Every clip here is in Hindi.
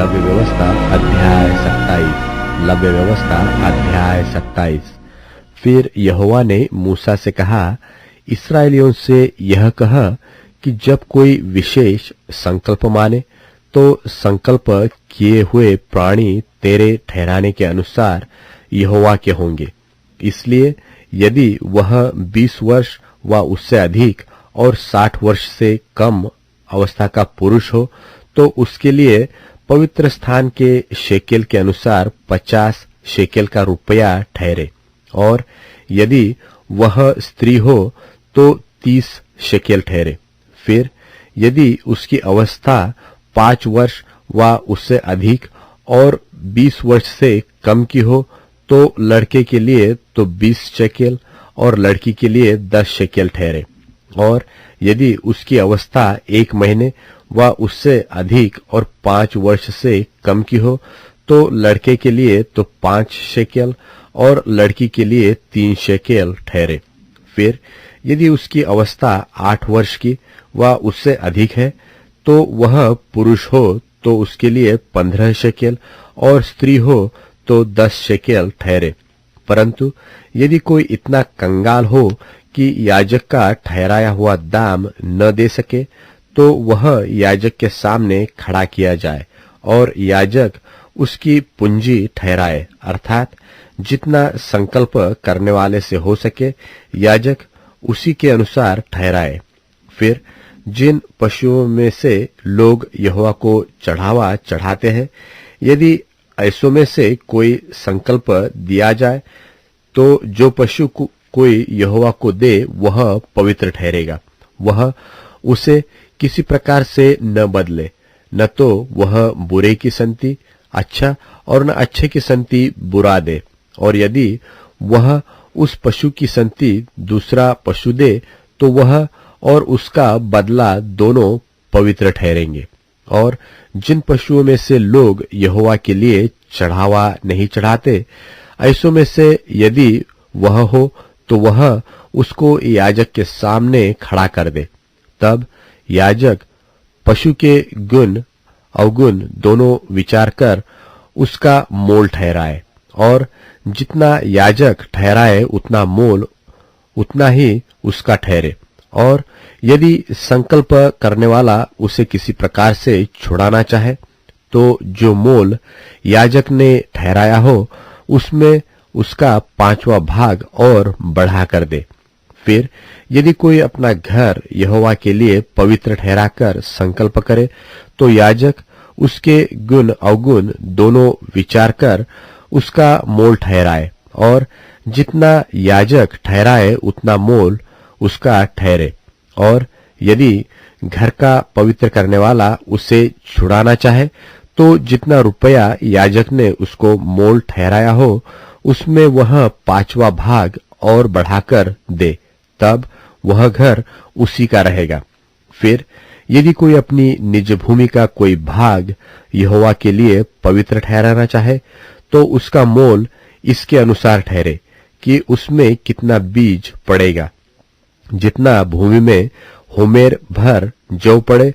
लव्य व्यवस्था अध्याय 27। फिर यहोवा ने मूसा से कहा, इस्राएलियों से यह कह कि जब कोई विशेष संकल्प माने तो संकल्प किए हुए प्राणी तेरे ठहराने के अनुसार यहोवा के होंगे। इसलिए यदि वह 20 वर्ष व उससे अधिक और 60 वर्ष से कम अवस्था का पुरुष हो तो उसके लिए पवित्र स्थान के शेकेल के अनुसार 50 शेकेल का रुपया ठहरे, और यदि वह स्त्री हो तो 30 शेकेल ठहरे। फिर यदि उसकी अवस्था 5 वर्ष व उससे अधिक और 20 वर्ष से कम की हो तो लड़के के लिए तो 20 शेकेल और लड़की के लिए 10 शेकेल ठहरे। और यदि उसकी अवस्था 1 महीने व उससे अधिक और 5 वर्ष से कम की हो तो लड़के के लिए तो 5 शेकेल और लड़की के लिए 3 शेकेल ठहरे। फिर यदि उसकी अवस्था 8 वर्ष की व उससे अधिक है तो वह पुरुष हो तो उसके लिए 15 शेकेल और स्त्री हो तो 10 शेकेल ठहरे। परंतु यदि कोई इतना कंगाल हो कि याजक का ठहराया हुआ दाम न दे सके तो वह याजक के सामने खड़ा किया जाए और याजक उसकी पूंजी ठहराए, अर्थात जितना संकल्प करने वाले से हो सके याजक उसी के अनुसार ठहराए। फिर जिन पशुओं में से लोग यहोवा को चढ़ावा चढ़ाते हैं, यदि ऐसों में से कोई संकल्प दिया जाए तो जो पशु कोई यहोवा को दे वह पवित्र ठहरेगा। वह उसे किसी प्रकार से न बदले, न तो वह बुरे की संति अच्छा और न अच्छे की संति बुरा दे। और यदि वह उस पशु की संति दूसरा पशु दे तो वह और उसका बदला दोनों पवित्र ठहरेंगे। और जिन पशुओं में से लोग यहोवा के लिए चढ़ावा नहीं चढ़ाते, ऐसों में से यदि वह हो तो वह उसको याजक के सामने खड़ा कर दे। तब याजक पशु के गुण अवगुण दोनों विचार कर उसका मोल ठहराए, और जितना याजक ठहराए उतना मोल उतना ही उसका ठहरे। और यदि संकल्प करने वाला उसे किसी प्रकार से छुड़ाना चाहे तो जो मोल याजक ने ठहराया हो उसमें उसका 5वां भाग और बढ़ा कर दे। फिर यदि कोई अपना घर यहोवा के लिए पवित्र ठहराकर संकल्प करे तो याजक उसके गुण अवगुण दोनों विचार कर उसका मोल ठहराए, और जितना याजक ठहराए उतना मोल उसका ठहरे। और यदि घर का पवित्र करने वाला उसे छुड़ाना चाहे तो जितना रुपया याजक ने उसको मोल ठहराया हो उसमें वह 5वां भाग और बढ़ाकर दे, तब वह घर उसी का रहेगा। फिर यदि कोई अपनी निज भूमि का कोई भाग यहोवा के लिए पवित्र ठहराना चाहे तो उसका मोल इसके अनुसार ठहरे कि उसमें कितना बीज पड़ेगा। जितना भूमि में होमेर भर जौ पड़े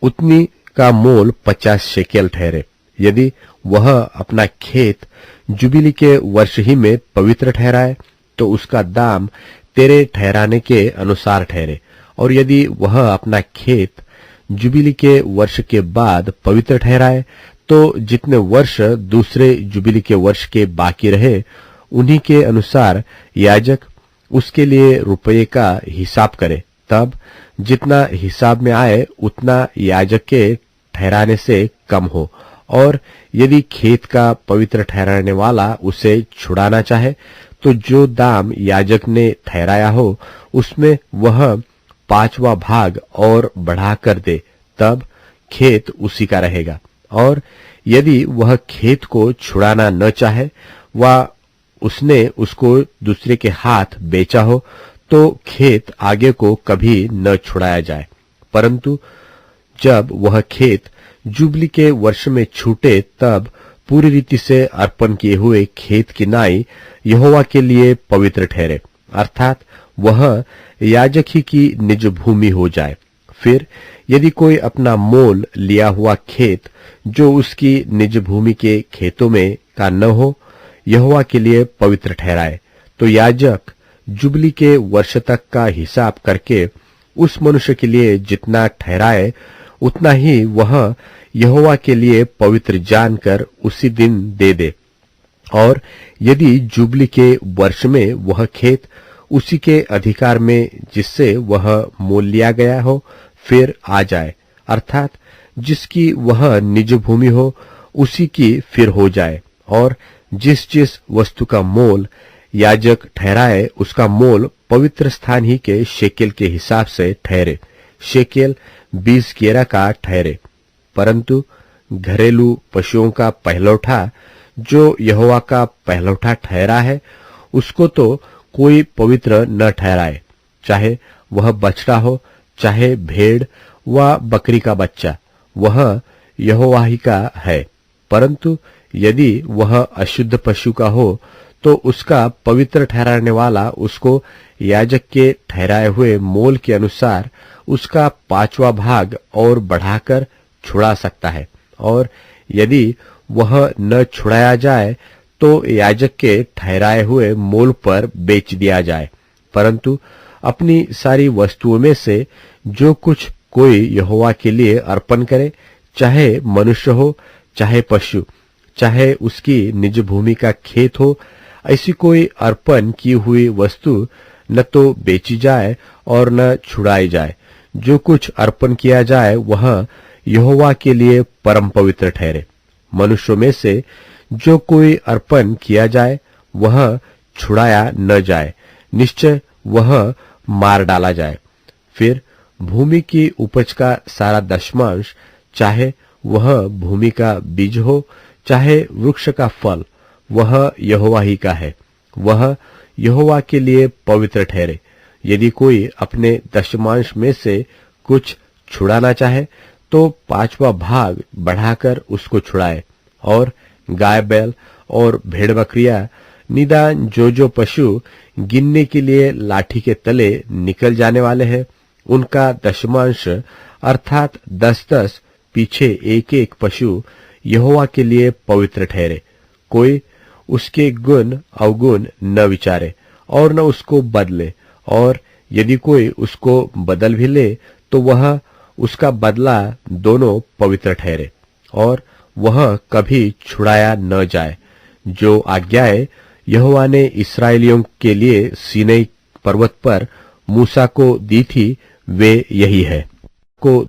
उतनी का मोल 50 शेकेल ठहरे। यदि वह अपना खेत जुबिली के वर्ष ही में पवित्र ठहराए तो उसका दाम तेरे ठहराने के अनुसार ठहरे। और यदि वह अपना खेत जुबिली के वर्ष के बाद पवित्र ठहराए तो जितने वर्ष दूसरे जुबिली के वर्ष के बाकी रहे उन्हीं के अनुसार याजक उसके लिए रुपये का हिसाब करे। तब जितना हिसाब में आए उतना याजक के ठहराने से कम हो। और यदि खेत का पवित्र ठहराने वाला उसे छुड़ाना चाहे तो जो दाम याजक ने ठहराया हो उसमें वह 5वां भाग और बढ़ा कर दे, तब खेत उसी का रहेगा। और यदि वह खेत को छुड़ाना न चाहे व उसने उसको दूसरे के हाथ बेचा हो तो खेत आगे को कभी न छुड़ाया जाए, परंतु जब वह खेत जुबली के वर्ष में छूटे तब पूरी रीति से अर्पण किए हुए खेत की नाई यहोवा के लिए पवित्र ठहरे, अर्थात वह याजक ही की निज भूमि हो जाए। फिर यदि कोई अपना मोल लिया हुआ खेत जो उसकी निज भूमि के खेतों में का न हो यहोवा के लिए पवित्र ठहराए, तो याजक जुबली के वर्ष तक का हिसाब करके उस मनुष्य के लिए जितना ठहराए उतना ही वह यहोवा के लिए पवित्र जानकर उसी दिन दे दे। और यदि जुबली के वर्ष में वह खेत उसी के अधिकार में जिससे वह मोल लिया गया हो फिर आ जाए, अर्थात जिसकी वह निज भूमि हो उसी की फिर हो जाए, और जिस जिस वस्तु का मोल याजक ठहराए उसका मोल पवित्र स्थान ही के शेकेल के हिसाब से ठहरे, शेकेल 20 गेरा का ठहरे। परंतु घरेलू पशुओं का पहलौठा जो यहोवा का पहलौठा ठहरा है उसको तो कोई पवित्र न ठहराए, चाहे वह बछड़ा हो चाहे भेड़ व बकरी का बच्चा, वह यहोवा ही का है। परंतु यदि वह अशुद्ध पशु का हो तो उसका पवित्र ठहराने वाला उसको याजक के ठहराए हुए मोल के अनुसार उसका 5वां भाग और बढ़ाकर छुड़ा सकता है, और यदि वह न छुड़ाया जाए तो याजक के ठहराए हुए मोल पर बेच दिया जाए। परंतु अपनी सारी वस्तुओं में से जो कुछ कोई यहोवा के लिए अर्पण करे, चाहे मनुष्य हो चाहे पशु, चाहे उसकी निज भूमि का खेत हो, ऐसी कोई अर्पण की हुई वस्तु न तो बेची जाए और न छुड़ाई जाए। जो कुछ अर्पण किया जाए वह यहोवा के लिए परम पवित्र ठहरे। मनुष्यों में से जो कोई अर्पण किया जाए वह छुड़ाया न जाए, निश्चय वह मार डाला जाए। फिर भूमि की उपज का सारा दशमांश, चाहे वह भूमि का बीज हो चाहे वृक्ष का फल, वह यहोवा ही का है, वह यहोवा के लिए पवित्र ठहरे। यदि कोई अपने दशमांश में से कुछ छुड़ाना चाहे तो 5वां भाग बढ़ाकर उसको छुड़ाए। और गाय बैल और भेड़ बकरियां, निदान जो पशु गिनने के लिए लाठी के तले निकल जाने वाले हैं, उनका दशमांश अर्थात 10-10 पीछे एक पशु यहोवा के लिए पवित्र ठहरे। कोई उसके गुण अवगुण न विचारे और न उसको बदले, और यदि कोई उसको बदल भी ले तो वह उसका बदला दोनों पवित्र ठहरे, और वह कभी छुड़ाया न जाए। जो आज्ञाएं यहोवा ने इस्राएलियों के लिए सीनै पर्वत पर मूसा को दी थी वे यही है। को